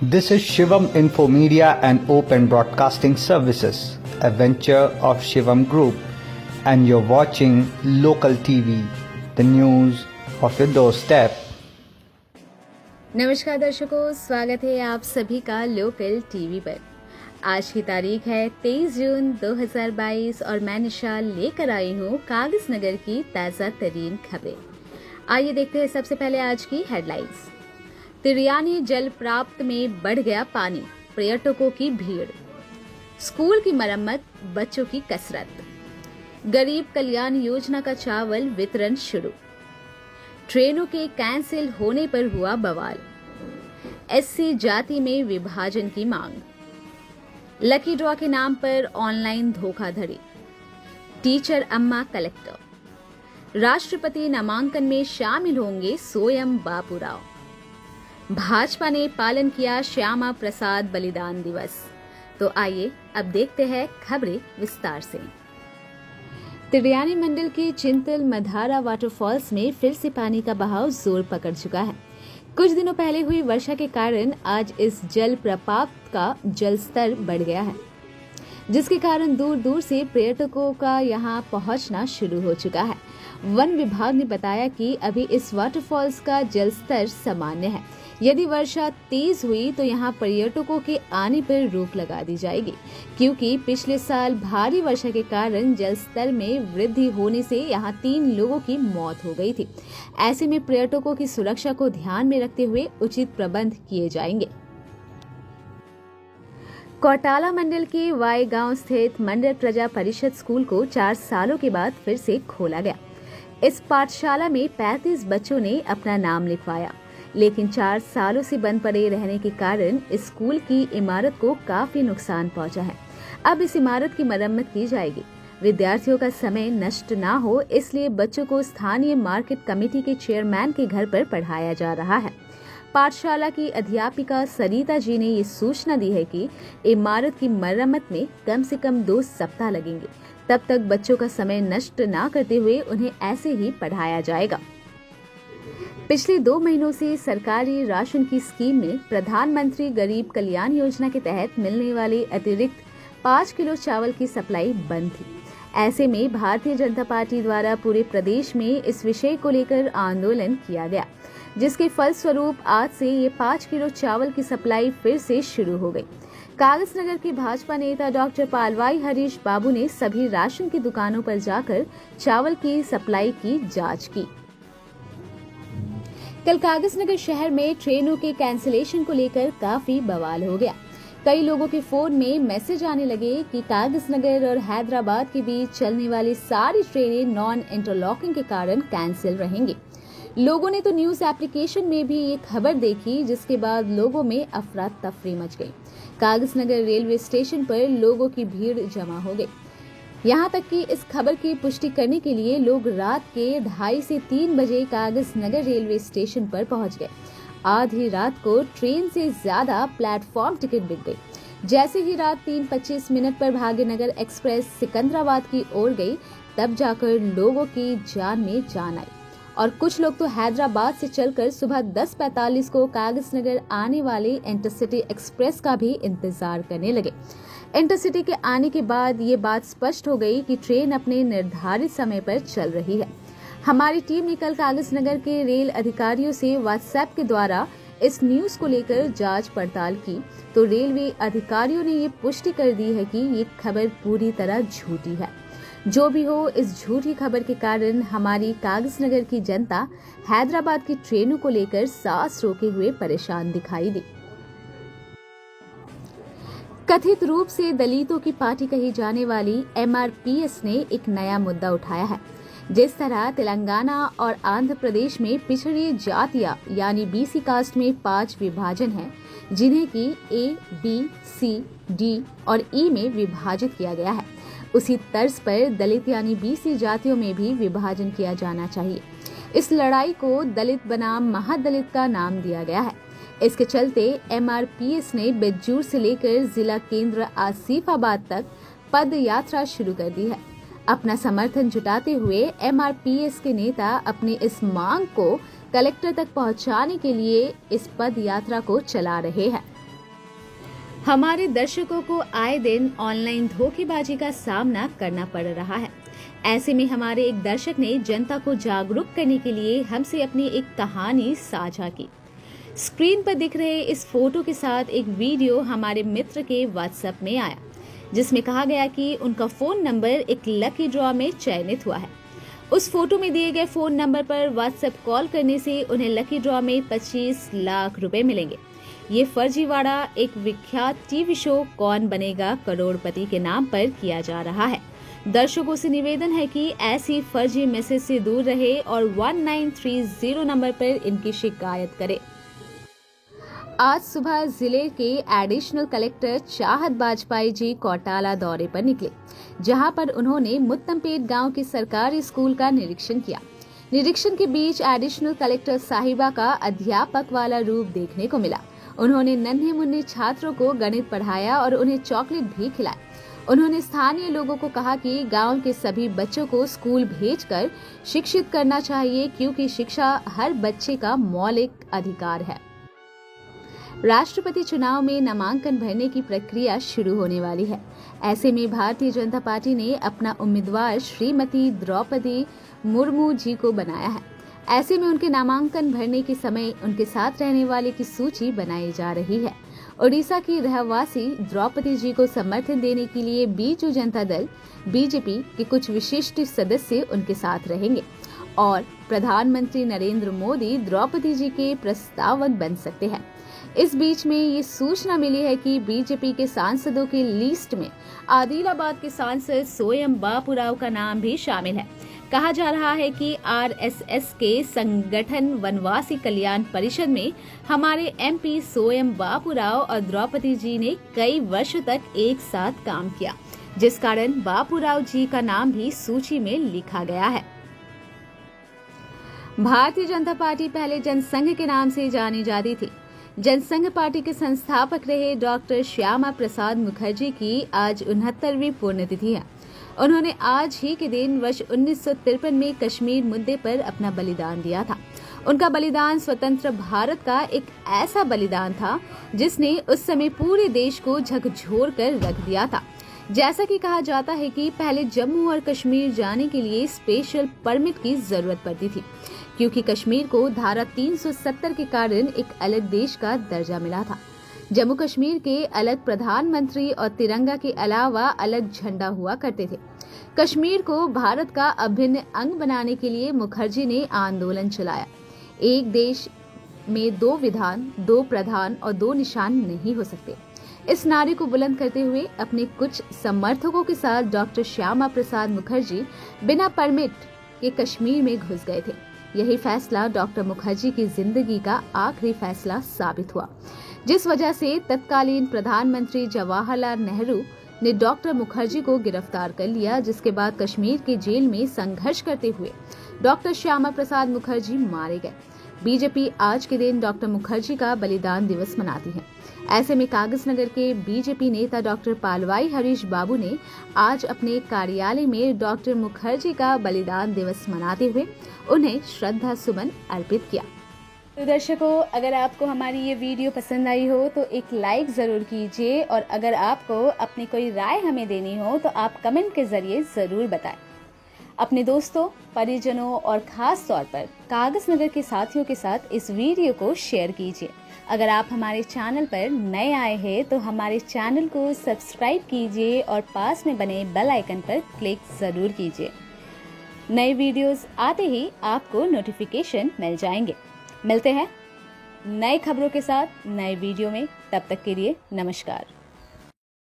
This is Shivam Info Media and Open Broadcasting Services, a venture of Shivam Group, and you're watching Local TV, the news of your doorstep. नमस्कार दर्शकों, स्वागत है आप सभी का local TV पर। आज की तारीख है 23 जून 2022 और मैं निशा लेकर आई हूँ कागज नगर की ताज़ा तरीन खबरें। आइए देखते हैं सबसे पहले आज की हेडलाइंस। तिरियानी जल प्राप्त में बढ़ गया पानी, पर्यटकों की भीड़। स्कूल की मरम्मत, बच्चों की कसरत। गरीब कल्याण योजना का चावल वितरण शुरू। ट्रेनों के कैंसिल होने पर हुआ बवाल। एससी जाति में विभाजन की मांग। लकी ड्रॉ के नाम पर ऑनलाइन धोखाधड़ी। टीचर अम्मा कलेक्टर। राष्ट्रपति नामांकन में शामिल होंगे स्वयं बापूराव। भाजपा ने पालन किया श्यामा प्रसाद बलिदान दिवस। तो आइए अब देखते हैं खबरें विस्तार से। तिरियानी मंडल के चिंतल मधारा वाटरफॉल्स में फिर से पानी का बहाव जोर पकड़ चुका है। कुछ दिनों पहले हुई वर्षा के कारण आज इस जल प्रपात का जल स्तर बढ़ गया है, जिसके कारण दूर दूर से पर्यटकों का यहां पहुंचना शुरू हो चुका है। वन विभाग ने बताया कि अभी इस वाटरफॉल्स का जल स्तर सामान्य है। यदि वर्षा तेज हुई तो यहां पर्यटकों के आने पर रोक लगा दी जाएगी, क्योंकि पिछले साल भारी वर्षा के कारण जल स्तर में वृद्धि होने से यहां 3 लोगों की मौत हो गई थी। ऐसे में पर्यटकों की सुरक्षा को ध्यान में रखते हुए उचित प्रबंध किए जाएंगे। कोटाला मंडल के वाई गांव स्थित मंडल प्रजा परिषद स्कूल को 4 सालों के बाद फिर से खोला गया। इस पाठशाला में 35 बच्चों ने अपना नाम लिखवाया, लेकिन 4 सालों से बंद पड़े रहने के कारण इस स्कूल की इमारत को काफी नुकसान पहुंचा है। अब इस इमारत की मरम्मत की जाएगी। विद्यार्थियों का समय नष्ट ना हो, इसलिए बच्चों को स्थानीय मार्केट कमेटी के चेयरमैन के घर पर पढ़ाया जा रहा है। पाठशाला की अध्यापिका सरिता जी ने ये सूचना दी है कि इमारत की मरम्मत में कम से कम 2 सप्ताह लगेंगे। तब तक बच्चों का समय नष्ट ना करते हुए उन्हें ऐसे ही पढ़ाया जाएगा। पिछले 2 महीनों से सरकारी राशन की स्कीम में प्रधानमंत्री गरीब कल्याण योजना के तहत मिलने वाले अतिरिक्त 5 किलो चावल की सप्लाई बंद थी। ऐसे में भारतीय जनता पार्टी द्वारा पूरे प्रदेश में इस विषय को लेकर आंदोलन किया गया, जिसके फलस्वरूप आज से ये 5 किलो चावल की सप्लाई फिर से शुरू हो गई। कागज नगर के भाजपा नेता डॉक्टर पालवाई हरीश बाबू ने सभी राशन की दुकानों पर जाकर चावल की सप्लाई की जांच की। कल कागज नगर शहर में ट्रेनों के कैंसिलेशन को लेकर काफी बवाल हो गया। कई लोगों के फोन में मैसेज आने लगे कि कागज नगर और हैदराबाद के बीच चलने वाली सारी ट्रेनें नॉन इंटरलॉकिंग के कारण कैंसिल रहेंगी। लोगों ने तो न्यूज एप्लीकेशन में भी ये खबर देखी, जिसके बाद लोगों में अफरा तफरी मच गई। कागज नगर रेलवे स्टेशन पर लोगों की भीड़ जमा हो गई। यहाँ तक कि इस खबर की पुष्टि करने के लिए लोग रात के 2:30 से 3 बजे कागज नगर रेलवे स्टेशन पर पहुंच गए। आधी रात को ट्रेन से ज्यादा प्लेटफॉर्म टिकट बिक गई। जैसे ही रात 3:25 पर भाग्यनगर एक्सप्रेस सिकंदराबाद की ओर गई, तब जाकर लोगों की जान में जान आई और कुछ लोग तो हैदराबाद से चलकर सुबह 10:45 को कागज नगर आने वाले इंटरसिटी एक्सप्रेस का भी इंतजार करने लगे। इंटरसिटी के आने के बाद ये बात स्पष्ट हो गई कि ट्रेन अपने निर्धारित समय पर चल रही है। हमारी टीम ने कल कागज नगर के रेल अधिकारियों से व्हाट्सएप के द्वारा इस न्यूज को लेकर जांच पड़ताल की, तो रेलवे अधिकारियों ने ये पुष्टि कर दी है कि ये खबर पूरी तरह झूठी है। जो भी हो, इस झूठी खबर के कारण हमारी कागज नगर की जनता हैदराबाद की ट्रेनों को लेकर सांस रोके हुए परेशान दिखाई दी। कथित रूप से दलितों की पार्टी कही जाने वाली एमआरपीएस ने एक नया मुद्दा उठाया है। जिस तरह तेलंगाना और आंध्र प्रदेश में पिछड़ी जातियां यानी बीसी कास्ट में 5 विभाजन हैं, जिन्हें की ए, बी, सी, डी और ई में विभाजित किया गया है, उसी तर्ज पर दलित यानी बीसी जातियों में भी विभाजन किया जाना चाहिए। इस लड़ाई को दलित बनाम महादलित का नाम दिया गया है। इसके चलते एमआरपीएस ने बेज्जूर से लेकर जिला केंद्र आसिफाबाद तक पद यात्रा शुरू कर दी है। अपना समर्थन जुटाते हुए एमआरपीएस के नेता अपनी इस मांग को कलेक्टर तक पहुंचाने के लिए इस पद यात्रा को चला रहे हैं। हमारे दर्शकों को आए दिन ऑनलाइन धोखेबाजी का सामना करना पड़ रहा है। ऐसे में हमारे एक दर्शक ने जनता को जागरूक करने के लिए हमसे अपनी एक कहानी साझा की। स्क्रीन पर दिख रहे इस फोटो के साथ एक वीडियो हमारे मित्र के व्हाट्सएप में आया, जिसमें कहा गया कि उनका फोन नंबर एक लकी ड्रॉ में चयनित हुआ है। उस फोटो में दिए गए फोन नंबर पर व्हाट्सएप कॉल करने से उन्हें लकी ड्रॉ में 25 लाख रुपए मिलेंगे। ये फर्जीवाड़ा एक विख्यात टीवी शो कौन बनेगा करोड़पति के नाम पर किया जा रहा है। दर्शकों से निवेदन है कि ऐसी फर्जी मैसेज से दूर रहे और 1930 नंबर पर इनकी शिकायत करें। आज सुबह जिले के एडिशनल कलेक्टर चाहत बाजपाई जी कौटाला दौरे पर निकले, जहां पर उन्होंने मुत्तमपेट गांव के सरकारी स्कूल का निरीक्षण किया। निरीक्षण के बीच एडिशनल कलेक्टर साहिबा का अध्यापक वाला रूप देखने को मिला। उन्होंने नन्हे मुन्ने छात्रों को गणित पढ़ाया और उन्हें चॉकलेट भी खिलाए। उन्होंने स्थानीय लोगों को कहा कि गांव के सभी बच्चों को स्कूल भेजकर शिक्षित करना चाहिए, क्योंकि शिक्षा हर बच्चे का मौलिक अधिकार है। राष्ट्रपति चुनाव में नामांकन भरने की प्रक्रिया शुरू होने वाली है। ऐसे में भारतीय जनता पार्टी ने अपना उम्मीदवार श्रीमती द्रौपदी मुर्मू जी को बनाया है। ऐसे में उनके नामांकन भरने के समय उनके साथ रहने वाले की सूची बनाई जा रही है। ओडिशा की रहवासी द्रौपदी जी को समर्थन देने के लिए बीजू जनता दल बीजेपी के कुछ विशिष्ट सदस्य उनके साथ रहेंगे और प्रधानमंत्री नरेंद्र मोदी द्रौपदी जी के प्रस्तावक बन सकते हैं। इस बीच में ये सूचना मिली है कि बीजेपी के सांसदों की लिस्ट में आदिलाबाद के सांसद सोयम बापूराव का नाम भी शामिल है। कहा जा रहा है कि आरएसएस के संगठन वनवासी कल्याण परिषद में हमारे एमपी सोयम बापूराव और द्रौपदी जी ने कई वर्षों तक एक साथ काम किया, जिस कारण बापूराव जी का नाम भी सूची में लिखा गया है। भारतीय जनता पार्टी पहले जनसंघ के नाम से जानी जाती थी। जनसंघ पार्टी के संस्थापक रहे डॉक्टर श्यामा प्रसाद मुखर्जी की आज 69वीं पुण्यतिथि है। उन्होंने आज ही के दिन वर्ष 1953 में कश्मीर मुद्दे पर अपना बलिदान दिया था। उनका बलिदान स्वतंत्र भारत का एक ऐसा बलिदान था जिसने उस समय पूरे देश को झकझोर कर रख दिया था। जैसा कि कहा जाता है कि पहले जम्मू और कश्मीर जाने के लिए स्पेशल परमिट की जरूरत पड़ती थी, क्योंकि कश्मीर को धारा 370 के कारण एक अलग देश का दर्जा मिला था। जम्मू कश्मीर के अलग प्रधानमंत्री और तिरंगा के अलावा अलग झंडा हुआ करते थे। कश्मीर को भारत का अभिन्न अंग बनाने के लिए मुखर्जी ने आंदोलन चलाया। एक देश में दो विधान, दो प्रधान और दो निशान नहीं हो सकते। इस नारे को बुलंद करते हुए अपने कुछ समर्थकों के साथ डॉक्टर श्यामा प्रसाद मुखर्जी बिना परमिट के कश्मीर में घुस गए थे। यही फैसला डॉक्टर मुखर्जी की जिंदगी का आखिरी फैसला साबित हुआ, जिस वजह से तत्कालीन प्रधानमंत्री जवाहरलाल नेहरू ने डॉक्टर मुखर्जी को गिरफ्तार कर लिया, जिसके बाद कश्मीर के जेल में संघर्ष करते हुए डॉक्टर श्यामा प्रसाद मुखर्जी मारे गए। बीजेपी आज के दिन डॉक्टर मुखर्जी का बलिदान दिवस मनाती है। ऐसे में कागजनगर के बीजेपी नेता डॉक्टर पालवाई हरीश बाबू ने आज अपने कार्यालय में डॉक्टर मुखर्जी का बलिदान दिवस मनाते हुए उन्हें श्रद्धा सुमन अर्पित किया। तो दर्शकों, अगर आपको हमारी ये वीडियो पसंद आई हो तो एक लाइक ज़रूर कीजिए, और अगर आपको अपनी कोई राय हमें देनी हो तो आप कमेंट के ज़रिए ज़रूर बताएं। अपने दोस्तों, परिजनों और ख़ास तौर पर कागजनगर के साथियों के साथ इस वीडियो को शेयर कीजिए। अगर आप हमारे चैनल पर नए आए हैं तो हमारे चैनल को सब्सक्राइब कीजिए और पास में बने बेल आइकन पर क्लिक ज़रूर कीजिए। नए वीडियोस आते ही आपको नोटिफिकेशन मिल जाएंगे। मिलते हैं नई खबरों के साथ नए वीडियो में। तब तक के लिए नमस्कार।